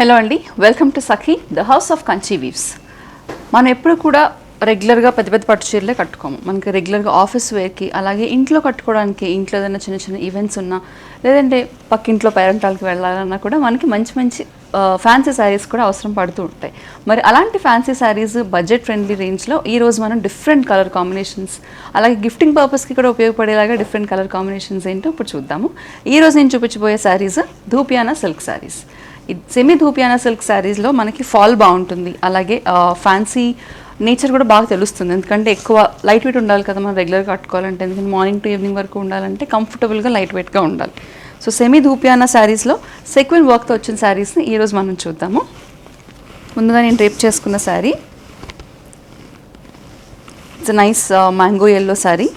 Hello అండి, welcome to Sakhi the house of Kanchi weaves. మనం ఎప్పుడు కూడా రెగ్యులర్గా పెద్ద పెద్ద పట్టు చీరలే కట్టుకోము. మనకి రెగ్యులర్గా ఆఫీస్ వేర్కి, అలాగే ఇంట్లో కట్టుకోవడానికి, ఇంట్లో ఏదైనా చిన్న చిన్న ఈవెంట్స్ ఉన్నా, లేదంటే పక్కింట్లో పేరెంటాలకి వెళ్ళాలన్నా కూడా మనకి మంచి మంచి ఫ్యాన్సీ శారీస్ కూడా అవసరం పడుతూ ఉంటాయి. మరి అలాంటి ఫ్యాన్సీ శారీస్ బడ్జెట్ ఫ్రెండ్లీ రేంజ్లో ఈరోజు మనం డిఫరెంట్ కలర్ కాంబినేషన్స్, అలాగే గిఫ్టింగ్ పర్పస్కి కూడా ఉపయోగపడేలాగా డిఫరెంట్ కలర్ కాంబినేషన్స్ ఏంటో ఇప్పుడు చూద్దాము. ఈరోజు నేను చూపించబోయే saris dupion silk saris. Semi dupion silk శారీస్లో మనకి ఫాల్ బాగుంటుంది, అలాగే ఫ్యాన్సీ నేచర్ కూడా బాగా తెలుస్తుంది. ఎందుకంటే ఎక్కువ లైట్ వెయిట్ ఉండాలి కదా మనం రెగ్యులర్గా కట్టుకోవాలంటే. ఎందుకంటే మార్నింగ్ టు ఈవినింగ్ వరకు ఉండాలంటే కంఫర్టబుల్గా లైట్ వెయిట్గా ఉండాలి. సో సెమీ ధూపియానా శారీస్లో సెక్వెన్ వర్క్తో వచ్చిన శారీస్ని ఈరోజు మనం చూద్దాము. ముందుగా నేను డ్రేప్ చేసుకున్న sari, it's nice mango yellow sari.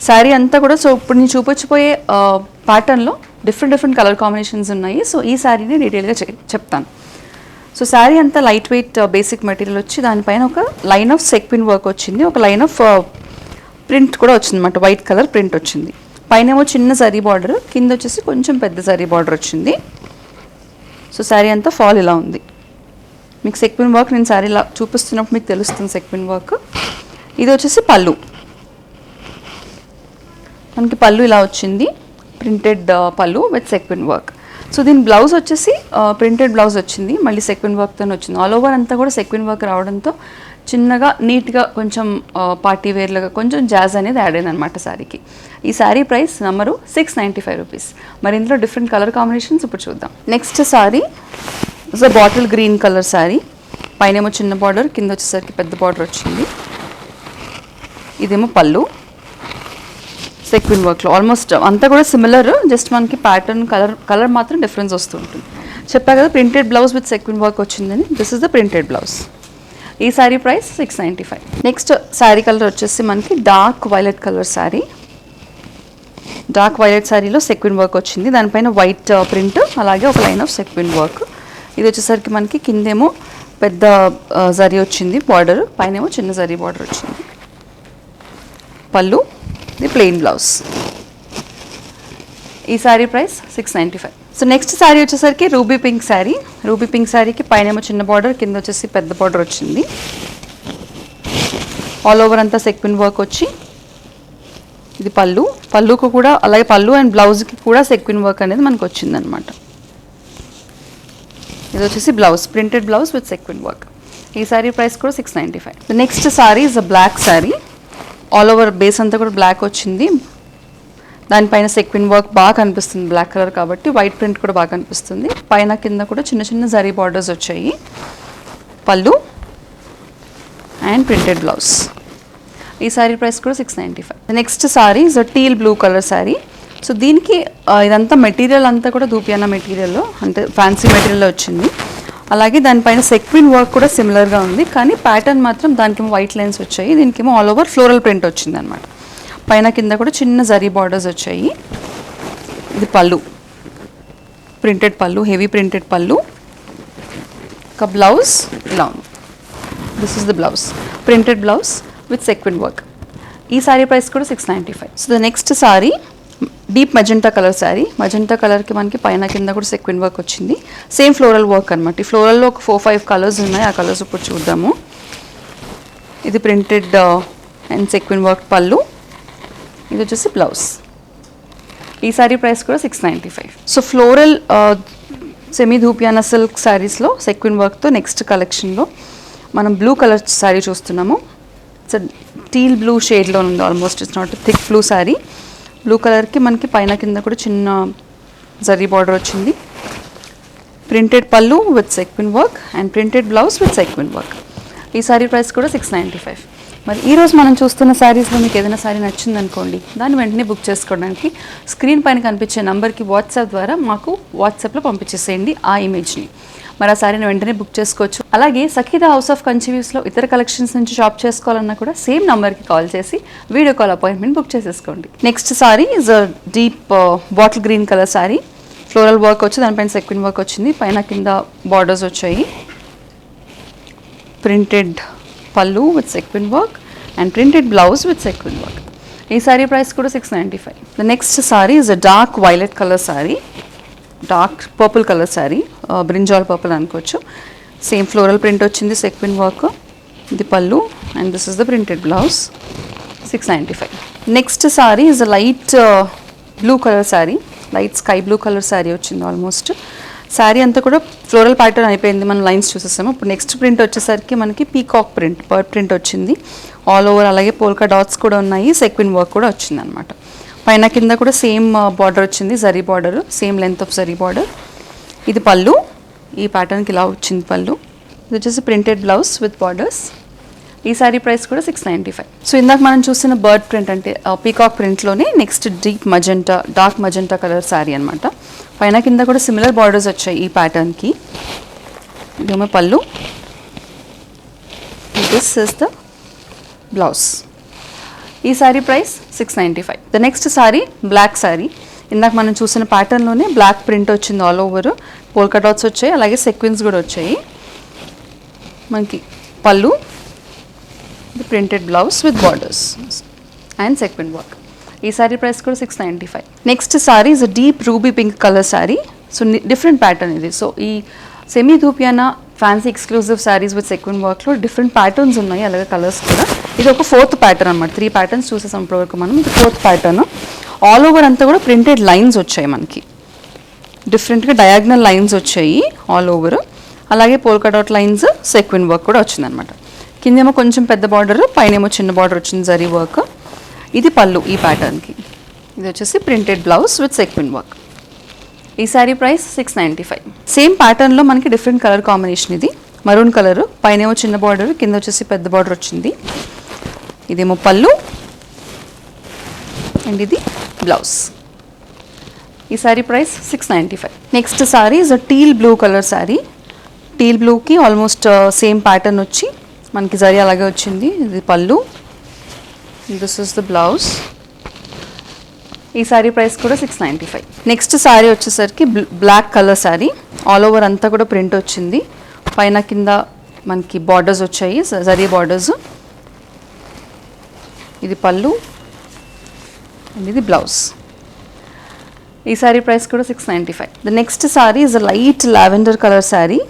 Sari అంతా కూడా సో ఇప్పుడు నేను చూపించిపోయే ప్యాటర్న్లో డిఫరెంట్ కలర్ కాంబినేషన్స్ ఉన్నాయి. సో ఈ శారీని డీటెయిల్గా చెప్తాను. సో శారీ అంతా లైట్ వెయిట్ బేసిక్ మెటీరియల్ వచ్చి దానిపైన ఒక లైన్ ఆఫ్ సెక్విన్ వర్క్ వచ్చింది, ఒక లైన్ ఆఫ్ ప్రింట్ కూడా వచ్చింది అన్నమాట. వైట్ కలర్ ప్రింట్ వచ్చింది. పైన ఏమో చిన్న జరీ బార్డర్, కింద వచ్చేసి కొంచెం పెద్ద జరీ బార్డర్ వచ్చింది. సో శారీ అంతా ఫాల్ ఇలా ఉంది. మీకు సెక్విన్ వర్క్ నేను శారీ ఇలా చూపిస్తున్నప్పుడు మీకు తెలుస్తుంది సెక్విన్ వర్క్. ఇది వచ్చేసి పళ్ళు, మనకి పళ్ళు ఇలా వచ్చింది, printed pallu with sequin work. So దీని బ్లౌజ్ వచ్చేసి ప్రింటెడ్ బ్లౌజ్ వచ్చింది, మళ్ళీ సెక్విన్ వర్క్తో వచ్చింది. ఆల్ ఓవర్ అంతా కూడా సెక్విన్ వర్క్ రావడంతో చిన్నగా నీట్గా కొంచెం పార్టీ వేర్లుగా కొంచెం జాజ్ అనేది యాడ్ అయింది అనమాట శారీకి. ఈ శారీ ప్రైస్ నంబరు 695 రూపీస్. మరి ఇందులో డిఫరెంట్ కలర్ కాంబినేషన్స్ ఇప్పుడు చూద్దాం. Next sari is a bottle green colour sari. పైన ఏమో చిన్న బార్డర్, కింద వచ్చేసరికి పెద్ద బార్డర్ వచ్చింది. ఇదేమో పళ్ళు సెక్విన్ వర్క్లో. ఆల్మోస్ట్ అంతా కూడా సిమిలర్, జస్ట్ మనకి ప్యాటర్న్ కలర్ మాత్రం డిఫరెన్స్ వస్తూ ఉంటుంది. చెప్పా కదా printed blouse with sequin work వచ్చిందని. This is the printed blouse. ఈ sari price 695. Next sari colour వచ్చేసి మనకి dark violet colour sari. Dark violet శారీలో సెక్విన్ వర్క్ వచ్చింది, దానిపైన వైట్ ప్రింట్, అలాగే ఒక లైన్ ఆఫ్ సెక్విన్ వర్క్. ఇది వచ్చేసరికి మనకి కిందేమో పెద్ద జరీ వచ్చింది బార్డర్, పైన ఏమో చిన్న జరీ బార్డర్ వచ్చింది. పళ్ళు, ఇది ప్లెయిన్ బ్లౌజ్. ఈ sari price 695. So next sari వచ్చేసరికి ruby pink sari. Ruby pink శారీకి పైన ఏమో చిన్న బార్డర్, కింద వచ్చేసి పెద్ద బార్డర్ వచ్చింది. ఆల్ ఓవర్ అంతా సెక్విన్ వర్క్ వచ్చి, ఇది పళ్ళు, పళ్ళుకు కూడా అలాగే పళ్ళు అండ్ బ్లౌజ్కి కూడా సెక్విన్ వర్క్ అనేది మనకు వచ్చిందనమాట. ఇది వచ్చేసి blouse, printed blouse with sequin work. ఈ శారీ ప్రైస్ కూడా 695. Next sari is a black sari. All over base అంతా కూడా బ్లాక్ వచ్చింది, దానిపైన సెక్విన్ వర్క్ బాగా కనిపిస్తుంది బ్లాక్ కలర్ కాబట్టి. వైట్ ప్రింట్ కూడా బాగా కనిపిస్తుంది. పైన కింద కూడా చిన్న చిన్న జరీ బార్డర్స్ వచ్చాయి. పళ్ళు అండ్ ప్రింటెడ్ బ్లౌజ్. ఈ శారీ ప్రైస్ కూడా 695. Next sari is teal blue colour sari. So దీనికి ఇదంతా మెటీరియల్ అంతా కూడా ధూపియానా మెటీరియల్లో, అంటే ఫ్యాన్సీ మెటీరియల్లో వచ్చింది. అలాగే దానిపైన సెక్విన్ వర్క్ కూడా సిమిలర్గా ఉంది, కానీ ప్యాటర్న్ మాత్రం దానికేమో వైట్ లైన్స్ వచ్చాయి, దీనికేమో ఆల్ ఓవర్ ఫ్లోరల్ ప్రింట్ వచ్చింది అనమాట. పైన కింద కూడా చిన్న జరీ బార్డర్స్ వచ్చాయి. ఇది పళ్ళు, ప్రింటెడ్ పళ్ళు, హెవీ ప్రింటెడ్ పళ్ళు. ఒక బ్లౌజ్ ఇలా ఉంది. This is the blouse, printed blouse with sequin work. ఈ శారీ ప్రైస్ కూడా 695. So the next sari deep magenta colour sari. Magenta కలర్కి మనకి పైన కింద కూడా సెక్విన్ వర్క్ వచ్చింది, సేమ్ ఫ్లోరల్ వర్క్ అనమాట. ఈ ఫ్లోరల్లో ఒక 4-5 కలర్స్ ఉన్నాయి, ఆ కలర్స్ ఇప్పుడు చూద్దాము. ఇది ప్రింటెడ్ అండ్ సెక్విన్ వర్క్ పళ్ళు, ఇది వచ్చేసి బ్లౌజ్. ఈ శారీ ప్రైస్ కూడా 695. So floral semi dupion silk శారీస్లో సెక్విన్ వర్క్తో నెక్స్ట్ కలెక్షన్లో మనం బ్లూ కలర్ శారీ చూస్తున్నాము. ఇట్స్ టీల్ బ్లూ షేడ్లో ఉంది, almost it's not thick blue sari. Blue కలర్కి మనకి పైన కింద కూడా చిన్న జరీ బార్డర్ వచ్చింది. Printed pallu with sequin work and printed blouse with sequin work. ఈ శారీ ప్రైస్ కూడా 695. మరి ఈరోజు మనం చూస్తున్న శారీస్లో మీకు ఏదైనా శారీ నచ్చిందనుకోండి, దాన్ని వెంటనే బుక్ చేసుకోవడానికి స్క్రీన్ పైన కనిపించే నెంబర్కి వాట్సాప్ ద్వారా మాకు వాట్సాప్లో పంపించేసేయండి ఆ ఇమేజ్ని. మరి ఆ శారీని వెంటనే బుక్ చేసుకోవచ్చు. అలాగే సఖీ ద హౌస్ ఆఫ్ కంచి వీవ్స్లో ఇతర కలెక్షన్స్ నుంచి షాప్ చేసుకోవాలన్నా కూడా సేమ్ నెంబర్కి కాల్ చేసి వీడియో కాల్ అపాయింట్మెంట్ బుక్ చేసేసుకోండి. Next sari is a deep bottle green colour sari. Floral work వచ్చి దానిపైన సెక్విన్ వర్క్ వచ్చింది, పైన కింద బార్డర్స్ వచ్చాయి. Printed pallu with sequin work and printed blouse with sequin work. ఈ శారీ ప్రైస్ కూడా 695. The next sari is a dark violet colour sari. Dark purple colour sari, brinjal purple అనుకోవచ్చు. Same floral print వచ్చింది, సెక్విన్ వర్క్. ఇది pallu and this is the printed blouse. 695. Next sari is light blue colour sari, light sky blue colour sari వచ్చింది. Almost sari అంతా కూడా floral pattern అయిపోయింది, మనం lines చూసేసాము. ఇప్పుడు next print వచ్చేసరికి మనకి పీకాక్ ప్రింట్, బర్డ్ ప్రింట్ వచ్చింది ఆల్ ఓవర్. అలాగే పోల్కా డాట్స్ కూడా ఉన్నాయి, సెక్విన్ వర్క్ కూడా వచ్చింది అనమాట. పైన కింద కూడా సేమ్ బార్డర్ వచ్చింది, zari border, same length of zari border. ఇది పళ్ళు, ఈ ప్యాటర్న్కి ఇలా వచ్చింది పళ్ళు. ఇది వచ్చేసి ప్రింటెడ్ బ్లౌజ్ విత్ బార్డర్స్. ఈ శారీ ప్రైస్ కూడా 695. సో ఇందాక మనం చూసిన బర్డ్ ప్రింట్ అంటే పీకాక్ ప్రింట్లోనే next deep magenta, dark magenta colour sari అనమాట. పైన కింద కూడా సిమిలర్ బార్డర్స్ వచ్చాయి ఈ ప్యాటర్న్కి. ఇదేమో పళ్ళు, దిస్ ఇస్ ద బ్లౌజ్. ఈ sari price 695. The next sari black sari. ఇందాక మనం చూసిన ప్యాటర్న్లోనే బ్లాక్ ప్రింట్ వచ్చింది ఆల్ ఓవర్, పోల్కా డాట్స్ వచ్చాయి, అలాగే సెక్విన్స్ కూడా వచ్చాయి. మనకి pallu, the printed blouse with borders and sequin work. ఈ శారీ ప్రైస్ కూడా 695. Next sari is deep ruby pink colour sari. So different pattern ఇది. సో ఈ semi dupion fancy exclusive saris with సెక్విన్ వర్క్లో డిఫరెంట్ ప్యాటర్న్స్ ఉన్నాయి, అలాగే కలర్స్ కూడా. ఇది ఒక 4th ప్యాటర్న్ అనమాట. 3 ప్యాటర్న్స్ చూసేసాం ఇప్పటివరకు మనం. ఇది 4th ప్యాటర్న్. ఆల్ ఓవర్ అంతా కూడా ప్రింటెడ్ లైన్స్ వచ్చాయి మనకి, డిఫరెంట్గా డయాగ్నల్ లైన్స్ వచ్చాయి ఆల్ ఓవర్. అలాగే పోల్కా డాట్ లైన్స్, సెక్విన్ వర్క్ కూడా వచ్చిందనమాట. కిందేమో కొంచెం పెద్ద బార్డర్, పైనేమో చిన్న బార్డర్ వచ్చింది, జరీ వర్క్. ఇది పళ్ళు ఈ ప్యాటర్న్కి. ఇది వచ్చేసి printed blouse with sequin work. ఈ శారీ ప్రైస్ 695. సేమ్ ప్యాటర్న్లో మనకి డిఫరెంట్ కలర్ కాంబినేషన్. ఇది మరూన్ కలర్, పైనేమో చిన్న బార్డర్, కింద వచ్చేసి పెద్ద బార్డర్ వచ్చింది. ఇదేమో పళ్ళు అండ్ ఇది బ్లౌజ్. ఈ sari price 695. Next sari is a teal blue colour sari. Teal బ్లూకి ఆల్మోస్ట్ సేమ్ ప్యాటర్న్ వచ్చి మనకి జరీ అలాగే వచ్చింది. ఇది పళ్ళు, దిస్ ఇస్ ద బ్లౌజ్. ఈ శారీ ప్రైస్ కూడా 695. నెక్స్ట్ శారీ వచ్చేసరికి black colour sari. All over అంతా కూడా ప్రింట్ వచ్చింది, పైన కింద మనకి బార్డర్స్ వచ్చాయి, జరీ బార్డర్స్. ఇది పళ్ళు అండ్ ఇది బ్లౌజ్. ఈ శారీ ప్రైస్ కూడా 695. The next sari is a light lavender colour sari.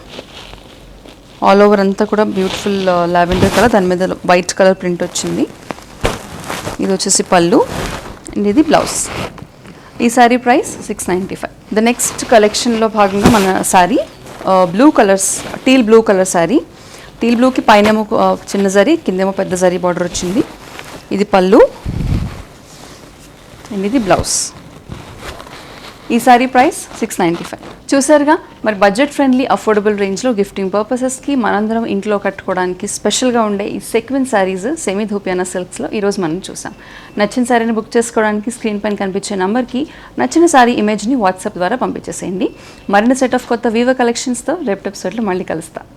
All over అంతా కూడా బ్యూటిఫుల్ లావెండర్ కలర్, దాని మీద వైట్ కలర్ ప్రింట్ వచ్చింది. ఇది వచ్చేసి పళ్ళు అండ్ ఇది బ్లౌజ్. ఈ శారీ ప్రైస్ 695. ద నెక్స్ట్ కలెక్షన్లో భాగంగా మన sari blue colours, teal blue colour sari. Teal బ్లూకి పైనేమో చిన్న జరీ, కిందేమో పెద్ద జరీ బార్డర్ వచ్చింది. ఇది పళ్ళు అండ్ ఇది బ్లౌజ్. ఈ శారీ ప్రైస్ 695. చూసారుగా, మరి బడ్జెట్ ఫ్రెండ్లీ అఫోర్డబుల్ రేంజ్లో గిఫ్టింగ్ పర్పసెస్కి మనందరం ఇంట్లో కట్టుకోవడానికి స్పెషల్గా ఉండే ఈ సెక్విన్ శారీస్ సెమీ ధూపియానా సిల్క్స్లో ఈరోజు మనం చూసాం. నచ్చిన శారీని బుక్ చేసుకోవడానికి స్క్రీన్ పైన కనిపించే నంబర్కి నచ్చిన శారీ ఇమేజ్ని వాట్సాప్ ద్వారా పంపించేసేయండి. మరిన్ని సెట్ ఆఫ్ కొత్త వీవో కలెక్షన్స్తో రేపటి ఎపిసోడ్లో మళ్ళీ కలుస్తాం.